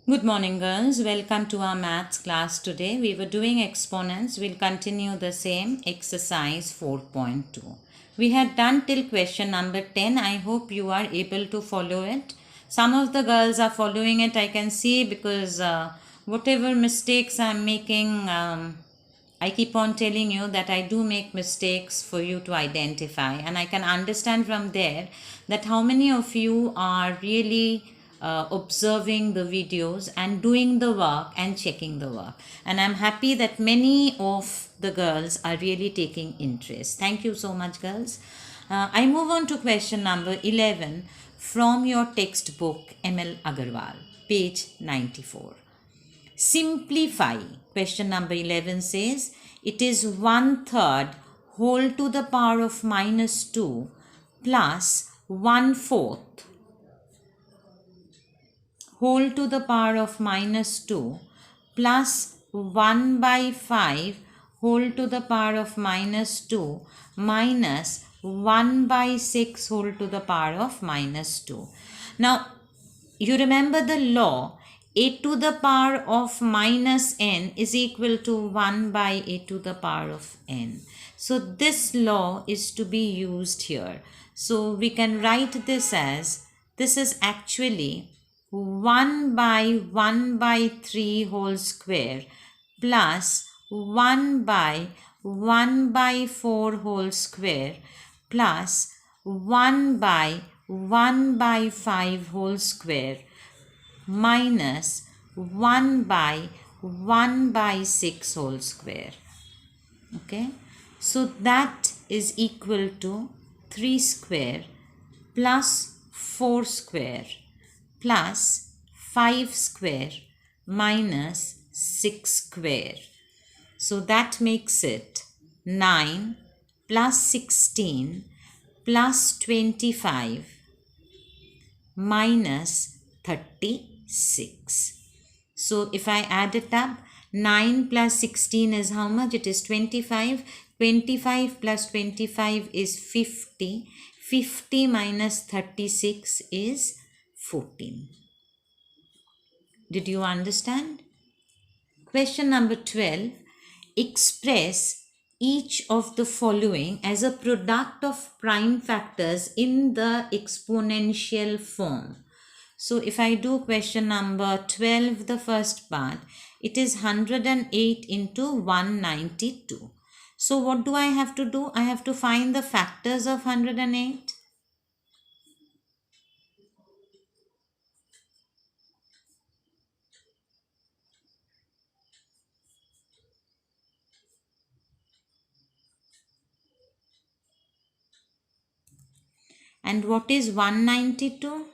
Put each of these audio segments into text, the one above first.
Good morning, girls. Welcome to our maths class today. We were doing exponents. We'll continue the same exercise 4.2. We had done till question number 10. I hope you are able to follow it. Some of the girls are following it, I can see, because whatever mistakes I'm making, I keep on telling you that I do make mistakes for you to identify, and I can understand from there that how many of you are really observing the videos and doing the work and checking the work. And I'm happy that many of the girls are really taking interest. Thank you so much, girls. I move on to question number 11 from your textbook, ML Agarwal, page 94. Simplify. Question number 11 says it is 1/3 whole to the power of minus 2 plus 1/4 whole to the power of minus 2 plus 1/5 whole to the power of minus 2 minus 1/6 whole to the power of minus 2. Now, you remember the law, a to the power of minus n is equal to 1 by a to the power of n. So this law is to be used here. So we can write this as, this is actually 1 by 1 by 3 whole square plus 1 by 1 by 4 whole square plus 1 by 1 by 5 whole square minus 1 by 1 by 6 whole square. Okay, so that is equal to 3 square plus 4 square plus 5 square minus 6 square. So that makes it 9 plus 16 plus 25 minus 36. So if I add it up, 9 plus 16 is how much? It is 25. 25 plus 25 is 50. 50 minus 36 is 14. Did you understand? Question number 12. Express each of the following as a product of prime factors in the exponential form. So if I do question number 12, the first part, it is 108 into 192. So what do I have to do? I have to find the factors of 108. And what is 192?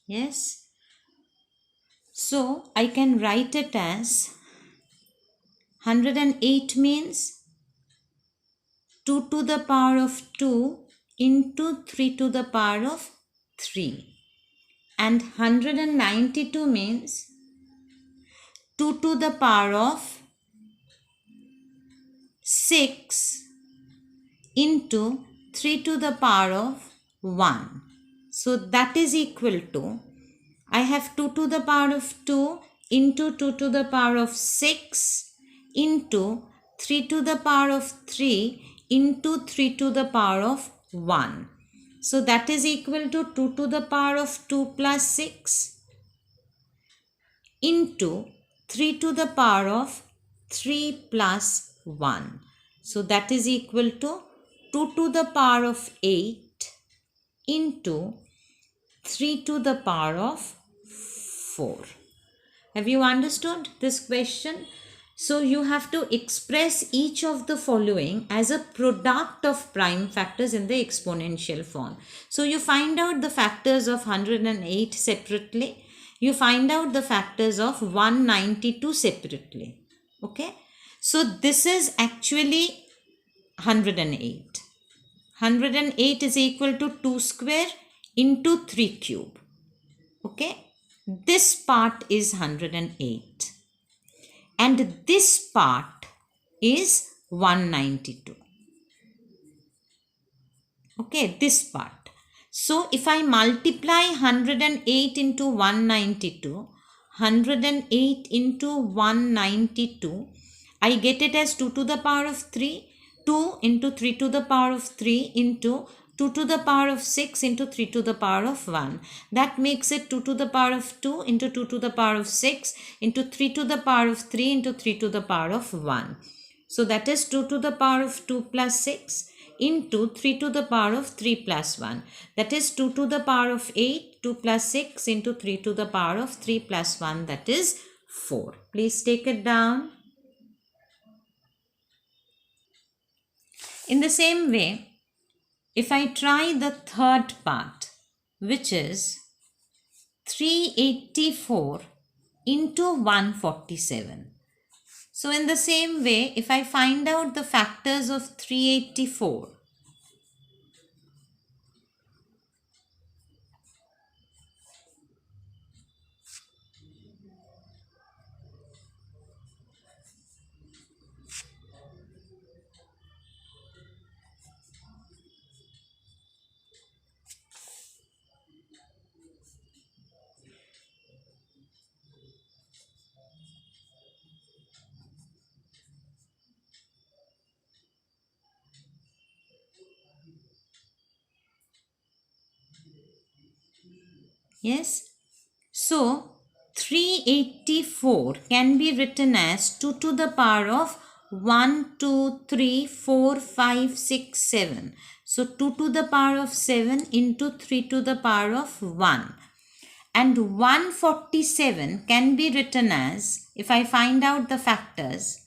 Yes. So I can write it as 108 means 2 to the power of 2 into 3 to the power of 3. And 192 means 2 to the power of 6 into 3 to the power of 1. So that is equal to, I have 2 to the power of 2 into 2 to the power of 6 into 3 to the power of 3 into 3 to the power of 1. So that is equal to 2 to the power of 2 plus 6 into 3 to the power of 3 plus 1. So that is equal to 2 to the power of 8 into 3 to the power of 4. Have you understood this question? So you have to express each of the following as a product of prime factors in the exponential form. So you find out the factors of 108 separately. You find out the factors of 192 separately. Okay. So this is actually 108. 108 is equal to 2 square into 3 cube. Okay, this part is 108 and this part is 192. Okay, this part. So if I multiply 108 into 192, 108 into 192, I get it as 2 to the power of 3, 2 into 3 to the power of 3 into 2 to the power of 6 into 3 to the power of 1. That makes it 2 to the power of 2 into 2 to the power of 6 into 3 to the power of 3 into 3 to the power of 1. So that is 2 to the power of 2 plus 6 into 3 to the power of 3 plus 1. That is 2 to the power of 8, 2 plus 6 into 3 to the power of 3 plus 1, that is 4. Please take it down. In the same way, if I try the third part, which is 384 into 147. So in the same way, if I find out the factors of 384, yes, so 384 can be written as 2 to the power of 1, 2, 3, 4, 5, 6, 7. So 2 to the power of 7 into 3 to the power of 1. And 147 can be written as, if I find out the factors,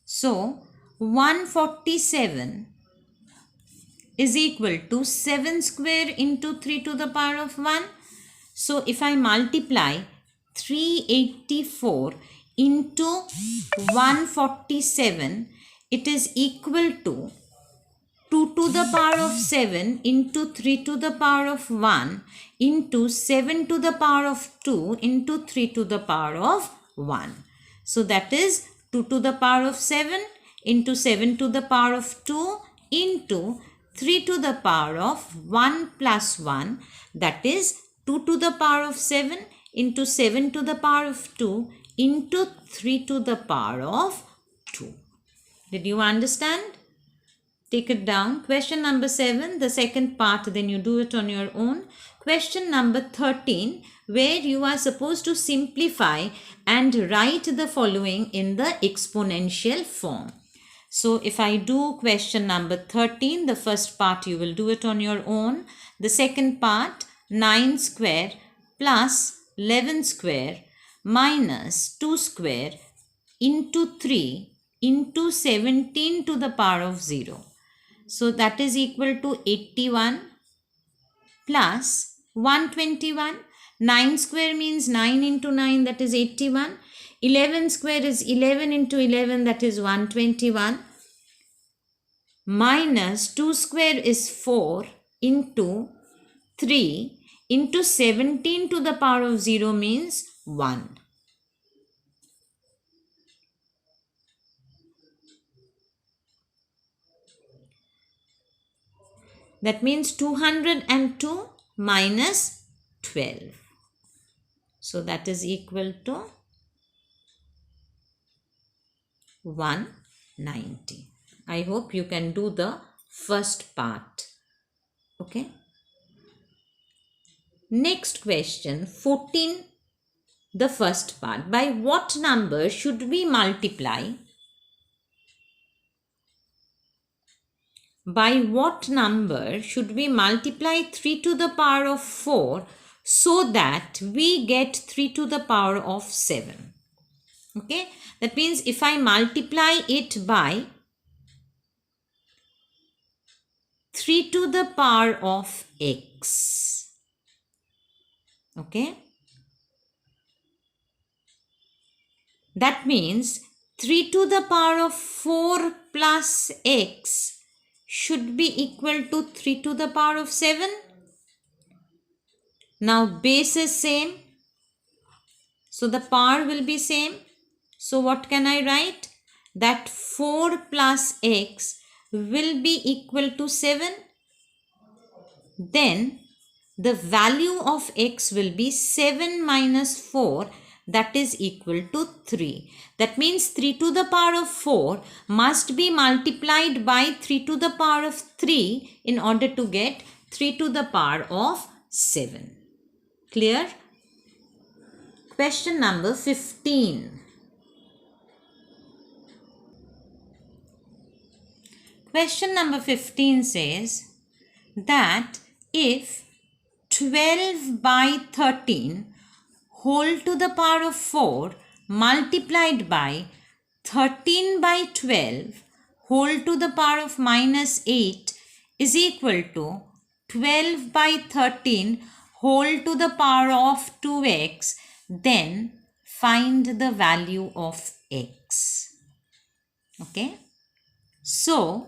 so 147 is equal to 7 square into 3 to the power of 1. So if I multiply 384 into 147, it is equal to 2 to the power of 7 into 3 to the power of 1 into 7 to the power of 2 into 3 to the power of 1. So that is 2 to the power of 7 into 7 to the power of 2 into 3 to the power of 1 plus 1, that is 2 to the power of 7 into 7 to the power of 2 into 3 to the power of 2. Did you understand? Take it down. Question number 7, the second part, then you do it on your own. Question number 13, where you are supposed to simplify and write the following in the exponential form. So if I do question number 13, the first part you will do it on your own. The second part, 9 square plus 11 square minus 2 square into 3 into 17 to the power of 0. So that is equal to 81 plus 121. 9 square means 9 into 9, that is 81. 11 square is 11 into 11, that is 121. Minus 2 square is 4 into 3 into 17 to the power of 0 means 1. That means 202 minus 12. So that is equal to 190. I hope you can do the first part. Okay. Next question, 14, the first part. By what number should we multiply? By what number should we multiply 3 to the power of 4 so that we get 3 to the power of 7? Okay, that means if I multiply it by 3 to the power of x, okay, That means 3 to the power of 4 plus x should be equal to 3 to the power of 7. Now base is same, so the power will be same. So what can I write? That 4 plus x will be equal to 7. Then the value of x will be 7 minus 4, that is equal to 3. That means 3 to the power of 4 must be multiplied by 3 to the power of 3 in order to get 3 to the power of 7. Clear? Question number 15. Question number 15 says that if 12 by 13 whole to the power of 4 multiplied by 13 by 12 whole to the power of minus 8 is equal to 12 by 13 whole to the power of 2x, then find the value of x. Okay. So,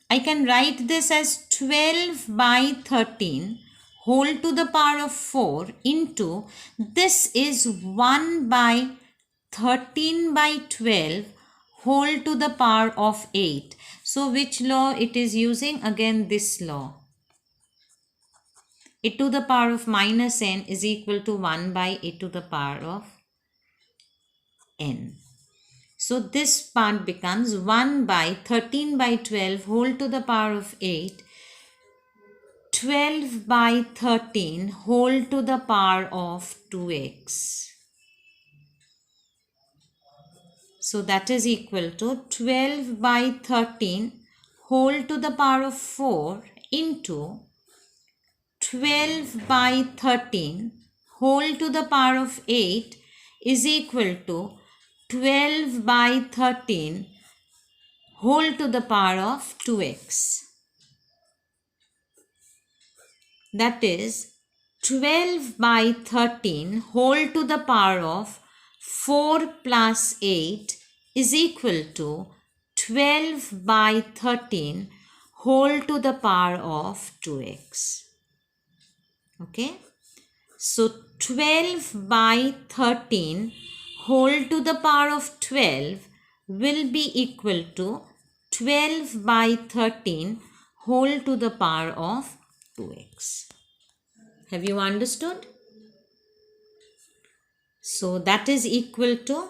I can write this as 12 by 13 whole to the power of 4 into, this is 1 by 13 by 12 whole to the power of 8. So, which law it is using? Again, this law. A to the power of minus n is equal to 1 by a to the power of n. So this part becomes 1 by 13 by 12 whole to the power of 8, 12 by 13 whole to the power of 2x. So that is equal to 12 by 13 whole to the power of 4 into 12 by 13 whole to the power of 8 is equal to 12 by 13 whole to the power of 2x. That is 12 by 13 whole to the power of 4 plus 8 is equal to 12 by 13 whole to the power of 2x. Okay. So 12 by 13 whole to the power of 12 will be equal to 12 by 13 whole to the power of 2x. Have you understood? So that is equal to,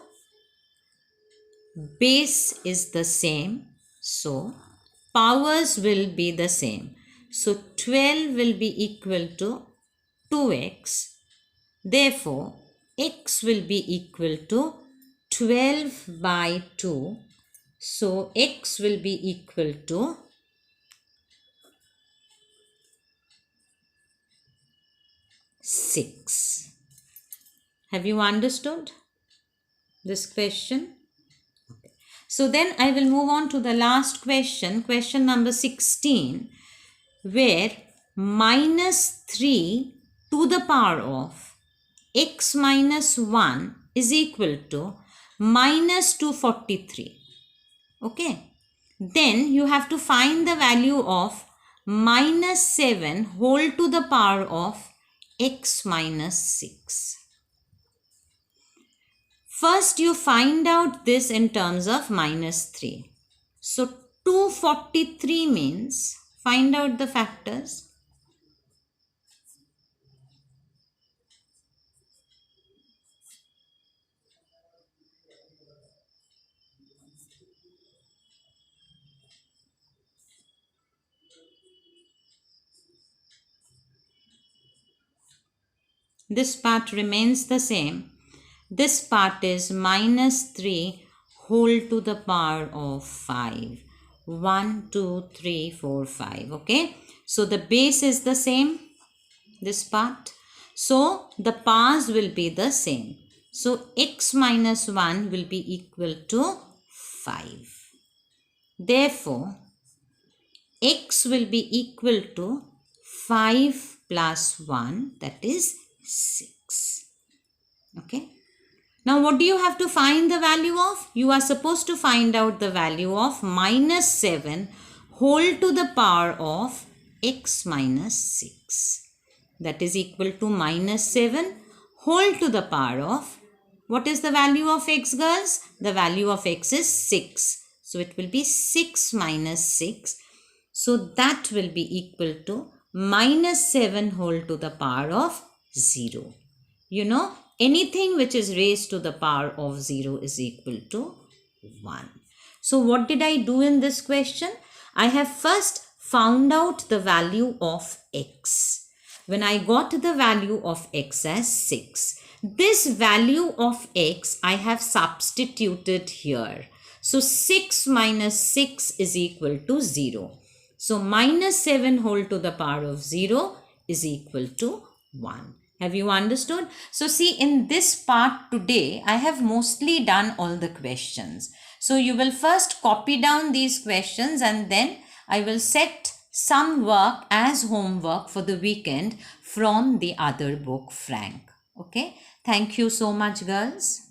base is the same, so powers will be the same. So 12 will be equal to 2x. Therefore, x will be equal to 12 by 2. So x will be equal to 6. Have you understood this question? So then I will move on to the last question, question number 16, where minus 3 to the power of x minus 1 is equal to minus 243. Okay. Then you have to find the value of minus 7 whole to the power of x minus 6. First you find out this in terms of minus 3. So 243 means, find out the factors. This part remains the same. This part is minus 3 whole to the power of 5. 1, 2, 3, 4, 5. Okay. So the base is the same. This part. So the powers will be the same. So x minus 1 will be equal to 5. Therefore, x will be equal to 5 plus 1, that is 6. Okay. Now what do you have to find the value of? You are supposed to find out the value of minus 7 whole to the power of x minus 6. That is equal to minus 7 whole to the power of, what is the value of x, girls? The value of x is 6. So it will be 6 minus 6. So that will be equal to minus 7 whole to the power of 0. You know, anything which is raised to the power of 0 is equal to 1. So what did I do in this question? I have first found out the value of x. When I got the value of x as 6, this value of x I have substituted here. So 6 minus 6 is equal to 0. So minus 7 whole to the power of 0 is equal to 1. Have you understood? So see, in this part today, I have mostly done all the questions. So you will first copy down these questions and then I will set some work as homework for the weekend from the other book, Frank. Okay. Thank you so much, girls.